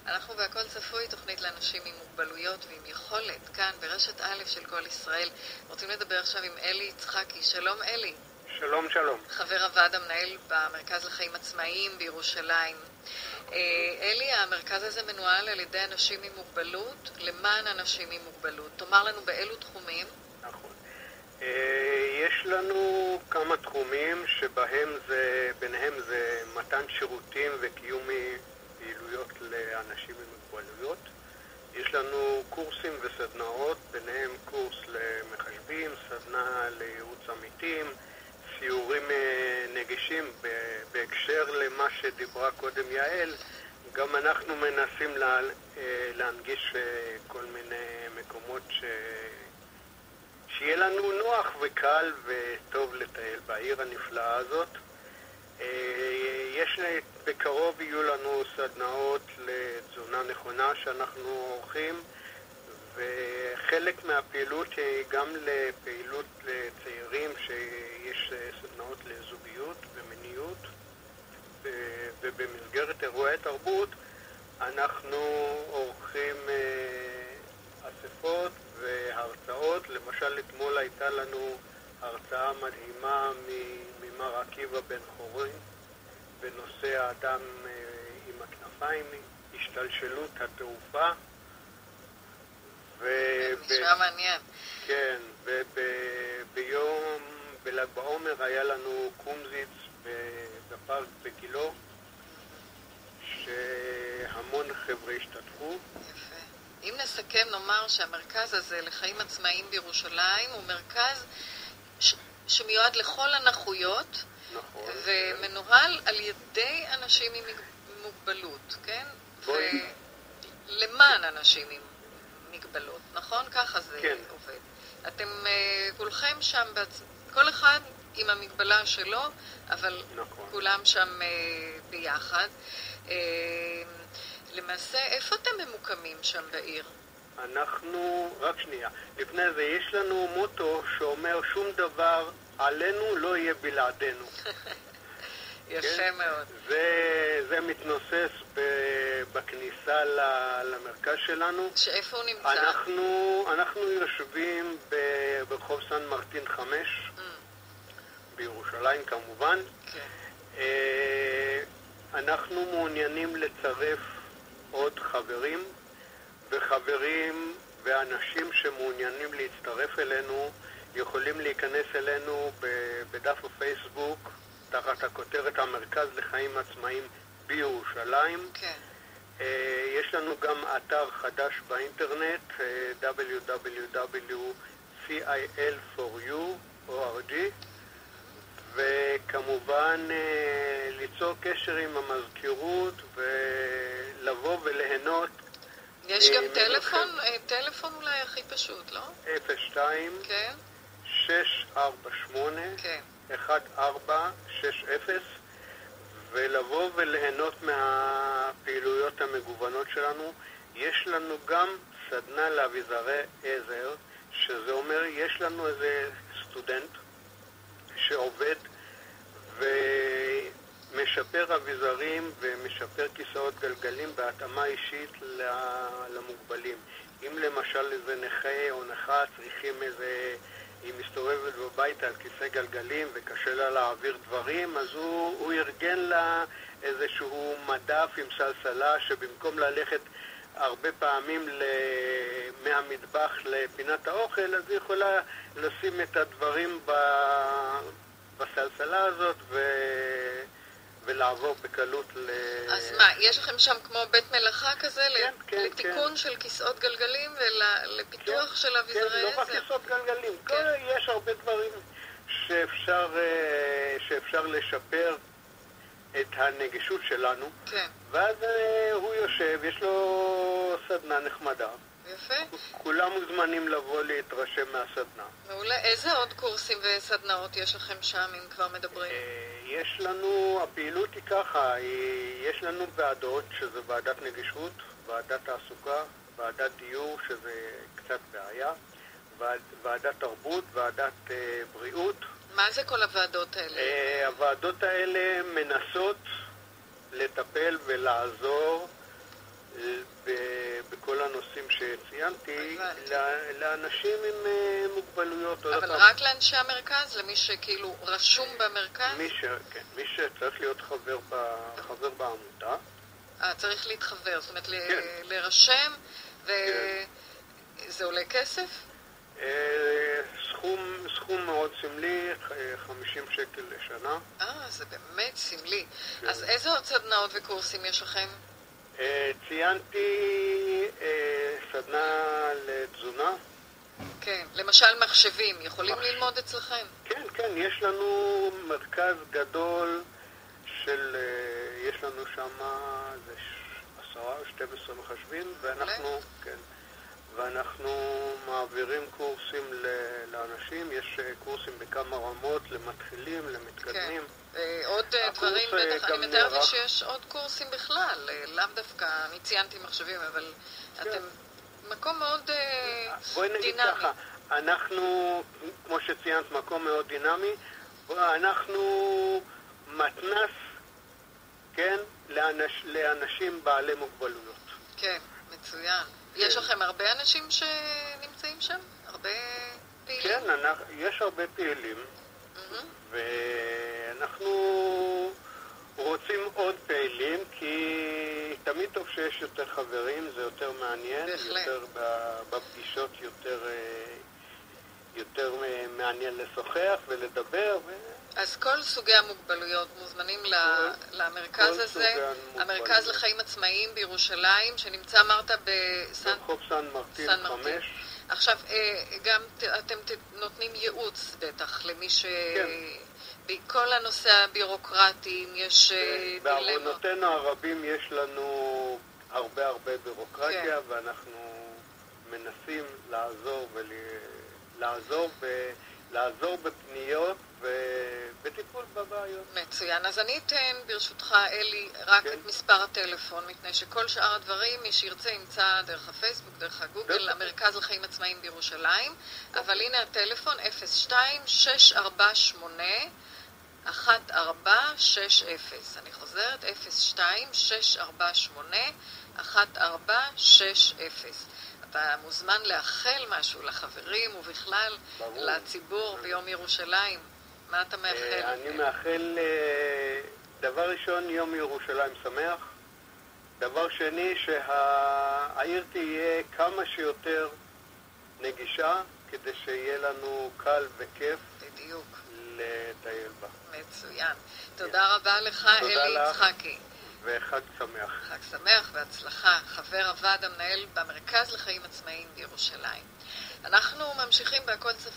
אנחנו בהכל צפוי, תוכנית לאנשים עם מוגבלויות ועם יכולת, כאן ברשת א' של כל ישראל. רוצים לדבר עכשיו עם אלי יצחקי. שלום אלי. שלום, שלום. חבר הוועד המנהל במרכז לחיים עצמאיים בירושלים. אלי, המרכז הזה מנוהל על ידי אנשים עם מוגבלות, למען אנשים עם מוגבלות. תאמר לנו באילו תחומים? נכון. יש לנו כמה תחומים ביניהם זה מתן שירותים וקיום פעילויות לאנשים עם מוגבלויות. יש לנו קורסים וסדנאות, ביניהם קורס למחשבים, סדנה לייעוץ עמיתים, סיורים נגישים. בהקשר למה שדיברה קודם יעל, גם אנחנו מנסים להנגיש כל מיני מקומות שיהיה לנו נוח וקל וטוב לטייל בעיר הנפלאה הזאת. בקרוב יהיו לנו סדנאות לתזונה נכונה שאנחנו עורכים, וחלק מהפעילות היא גם לפעילות לצעירים, שיש סדנאות לזוגיות ומיניות, ובמסגרת אירועי תרבות אנחנו עורכים אספות והרצאות. למשל אתמול הייתה לנו הרצאה מדהימה ממר עקיבא בן חורין בנושא האדם עם הכנפיים, השתלשלות התעופה. נשמע מעניין. כן, וביום בל"ג בעומר היה לנו קומזיץ בפארק בגילו, שהמון חבר'ה השתתפו. יפה. אם נסכם נאמר שהמרכז הזה לחיים עצמאיים בירושלים הוא מרכז שמיועד לכל הנכויות, נכון, ומנוהל על ידי אנשים עם מוגבלות, כן? ולמען אנשים עם מגבלות, נכון? ככה זה כן. עובד. אתם כולכם שם, כל אחד עם המגבלה שלו, אבל נכון. כולם שם ביחד. למעשה, איפה אתם ממוקמים שם בעיר? רק שנייה, לפני זה יש לנו מוטו שאומר שום דבר עלינו לא יהיה בלעדינו. יפה כן? מאוד. זה מתנוסס בכניסה למרכז שלנו. שאיפה הוא נמצא? אנחנו יושבים ברחוב סן מרטין 5, בירושלים כמובן. כן. אנחנו מעוניינים לצרף עוד חברים ואנשים שמעוניינים להצטרף אלינו יכולים להיכנס אלינו בדף הפייסבוק תחת הכותרת המרכז לחיים עצמאיים בירושלים. כן. יש לנו גם אתר חדש באינטרנט, www.cil4u.org, וכמובן ליצור קשר עם המזכירות ולבוא וליהנות. יש גם טלפון? טלפון אולי הכי פשוט, לא? 02 כן. 648 כן. 1460, ולבוא וליהנות מהפעילויות המגוונות שלנו. יש לנו גם סדנה לאביזרי עזר, שזה אומר יש לנו איזה סטודנט שעובד ומשפר אביזרים ומשפר כיסאות גלגלים בהתאמה אישית למוגבלים. אם למשל איזה נכה או נכה צריכים היא מסתובבת בבית על כיסא גלגלים וקשה לה להעביר דברים, אז הוא ארגן לה איזשהו מדף עם סלסלה שבמקום ללכת הרבה פעמים מהמטבח לפינת האוכל, אז היא יכולה לשים את הדברים בסלסלה הזאת ולעבור בקלות אז מה, יש לכם שם כמו בית מלאכה כזה כן, לתיקון כן. של כיסאות גלגלים ולפיתוח כן, של אביזרי כן, לא עזר? רק כיסאות גלגלים, כן. יש הרבה דברים שאפשר לשפר את הנגישות שלנו. כן. ואז הוא יושב, יש לו סדנה נחמדה. יפה. כולם מוזמנים לבוא להתרשם מהסדנה. מעולה. איזה עוד קורסים וסדנאות יש לכם שם, אם כבר מדברים? יש לנו, הפעילות היא ככה, יש לנו ועדות, שזה ועדת נגישות, ועדת תעסוקה, ועדת דיור, שזה קצת בעיה, ועדת תרבות, ועדת בריאות. מה זה כל הוועדות האלה? הוועדות האלה מנסות לטפל ולעזור שציינתי, לאנשים עם מוגבלויות. אבל רק לאנשי המרכז? למי שכאילו רשום במרכז? מי שצריך להיות חבר בעמותה. צריך להתחבר, זאת אומרת כן. להירשם, כן. וזה עולה כסף? סכום מאוד סמלי, 50 שקל לשנה. זה באמת סמלי. כן. אז איזה עוד סדנאות וקורסים יש לכם? ציינתי סדנה לתזונה. כן, למשל מחשבים, יכולים ללמוד אצלכם? כן, כן, יש לנו מרכז גדול יש לנו שם 10 או 12 מחשבים, ואנחנו מעבירים קורסים לאנשים. יש קורסים בכמה רמות, למתחילים, למתקדמים. כן. עוד דברים, בטח, אני מתארת לי שיש עוד קורסים בכלל, לאו דווקא, אני ציינתי מחשבים, אבל אתם מקום מאוד דינמי. בואי נגיד ככה, אנחנו, כמו שציינת, מקום מאוד דינמי, אנחנו מתנ"ס, כן, לאנשים בעלי מוגבלויות. כן, מצוין. יש לכם הרבה אנשים שנמצאים שם? הרבה פעילים? כן, יש הרבה פעילים, ואנחנו רוצים עוד פעילים, כי תמיד טוב שיש יותר חברים, זה יותר מעניין, יותר בפגישות יותר מעניין לשוחח ולדבר. אז כל סוגי המוגבלויות מוזמנים למרכז הזה, המרכז לחיים עצמאיים בירושלים, שנמצא, אמרת, ברחוב סן מרטין 5. עכשיו, גם אתם נותנים ייעוץ בטח למי בכל הנושא הבירוקרטי, אם יש דילמות. בעוונותינו הרבים יש לנו הרבה בירוקרטיה, ואנחנו מנסים לעזור בפניות ובטיפול בבעיות. מצוין. אז אני אתן ברשותך, אלי, רק את מספר הטלפון, מפני שכל שאר הדברים, מי שירצה ימצא דרך הפייסבוק, דרך הגוגל, המרכז לחיים עצמאיים בירושלים. אבל הנה הטלפון, 02-648-1460. אני חוזרת, 02-648-1460. אתה מוזמן לאחל משהו לחברים ובכלל לציבור ביום ירושלים. מה אתה מאחל? אני מאחל, דבר ראשון, יום ירושלים שמח. דבר שני, שהעיר תהיה כמה שיותר נגישה, כדי שיהיה לנו קל וכיף בדיוק לטייל בה. מצוין. תודה רבה לך, אלי יצחקי. וחג שמח. חג שמח והצלחה. חבר הוועד המנהל במרכז לחיים עצמאיים בירושלים. אנחנו ממשיכים בהכל צפוי.